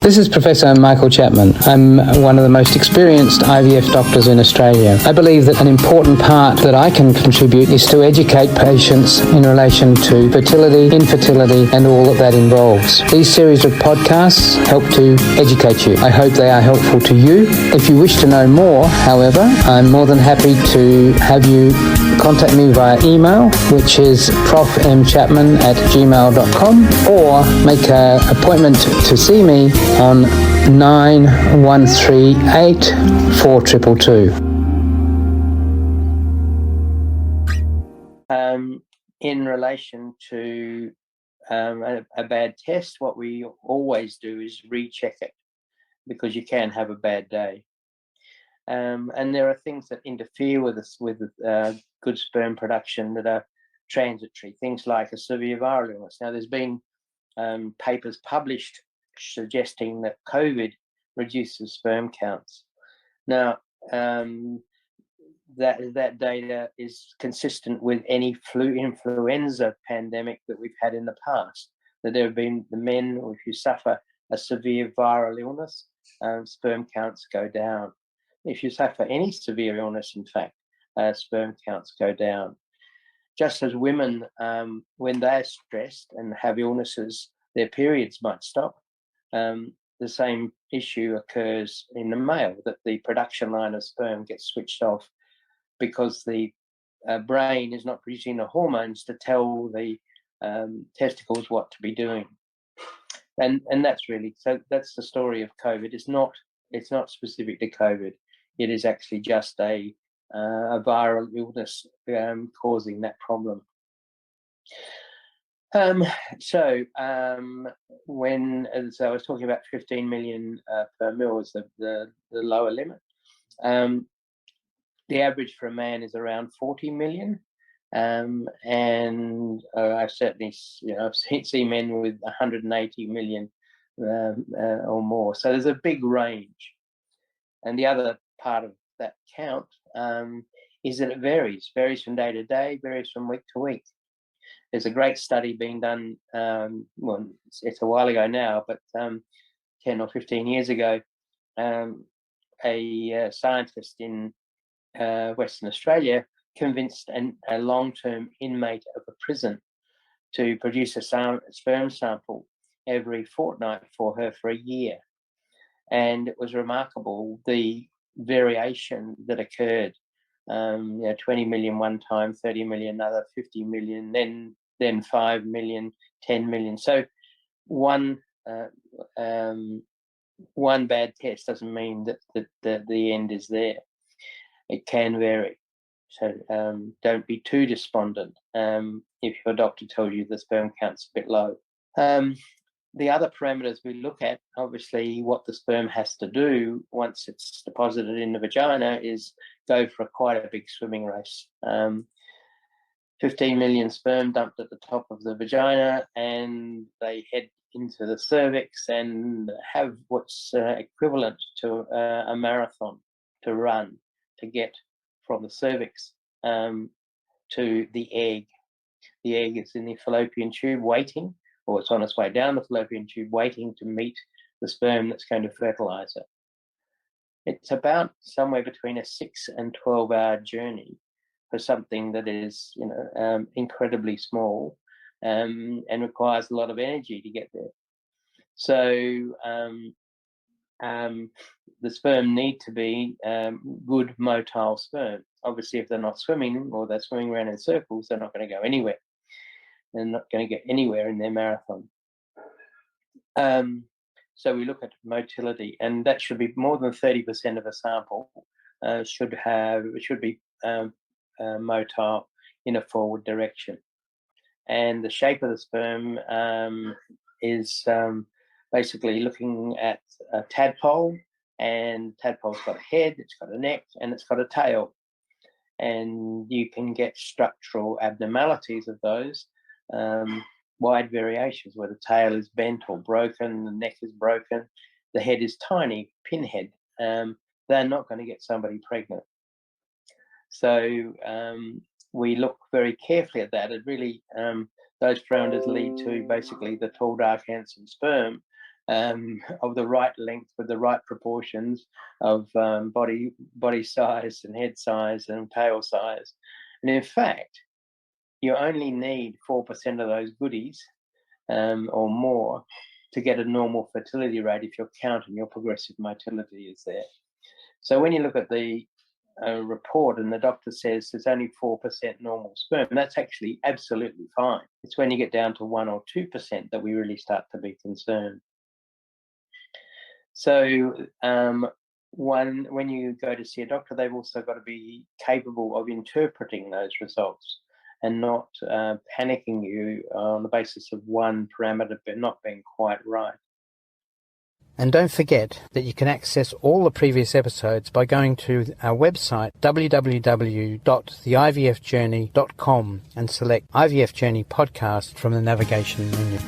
This is Professor Michael Chapman. I'm one of the most experienced IVF doctors in Australia. I believe that an important part that I can contribute is to educate patients in relation to fertility, infertility, and all that involves. These series of podcasts help to educate you. I hope they are helpful to you. If you wish to know more, however, I'm more than happy to have you contact me via email, which is profmchapman@gmail.com, or make an appointment to see me on 9138 4222. In relation to a bad test, what we always do is recheck it, because you can have a bad day. And there are things that interfere with good sperm production that are transitory, things like a severe viral illness. Now, there's been papers published suggesting that COVID reduces sperm counts. Now, that data is consistent with any influenza pandemic that we've had in the past, that there have been the men, if you suffer a severe viral illness, sperm counts go down. If you suffer any severe illness, in fact, sperm counts go down. Just as women, when they're stressed and have illnesses, their periods might stop. The same issue occurs in the male, that the production line of sperm gets switched off because the brain is not producing the hormones to tell the testicles what to be doing. And that's really, so that's the story of COVID. It's not specific to COVID. It is actually just a viral illness causing that problem. So I was talking about 15 million per mil is the lower limit. The average for a man is around 40 million. And I've certainly, I've seen men with 180 million or more. So there's a big range. And the other part of that count is that it varies from day to day, varies from week to week. There's a great study being done, well, it's a while ago now, but 10 or 15 years ago, a scientist in Western Australia convinced a long-term inmate of a prison to produce a sperm sample every fortnight for her for a year. And it was remarkable, the variation that occurred. 20 million one time, 30 million another, 50 million, then 5 million, 10 million. So one bad test doesn't mean that the end is there. It can vary. So don't be too despondent if your doctor tells you the sperm count's a bit low. The other parameters we look at, obviously, what the sperm has to do once it's deposited in the vagina is go for quite a big swimming race. 15 million sperm dumped at the top of the vagina, and they head into the cervix and have what's equivalent to a marathon to run to get from the cervix to the egg. The egg is in the fallopian tube waiting, or it's on its way down the fallopian tube waiting to meet the sperm that's going to fertilize it. It's about somewhere between a 6 and 12-hour journey for something that is, incredibly small and requires a lot of energy to get there. So the sperm need to be good motile sperm. Obviously, if they're not swimming or they're swimming around in circles, they're not going to go anywhere. They're not going to get anywhere in their marathon. So we look at motility, and that should be more than 30% of a sample should be motile in a forward direction. And the shape of the sperm is basically looking at a tadpole, and tadpole's got a head, it's got a neck, and it's got a tail. And you can get structural abnormalities of those, wide variations where the tail is bent or broken, the neck is broken, the head is tiny, pinhead. They're not going to get somebody pregnant. So we look very carefully at that. It really, those parameters lead to basically the tall, dark, handsome sperm of the right length with the right proportions of body size and head size and tail size. And in fact, you only need 4% of those goodies or more to get a normal fertility rate if you're counting your progressive motility is there. So when you look at the report and the doctor says there's only 4% normal sperm, that's actually absolutely fine. It's when you get down to 1 or 2% that we really start to be concerned. So when you go to see a doctor, they've also got to be capable of interpreting those results and not panicking you on the basis of one parameter but not being quite right. And don't forget that you can access all the previous episodes by going to our website www.theivfjourney.com and select IVF Journey podcast from the navigation menu.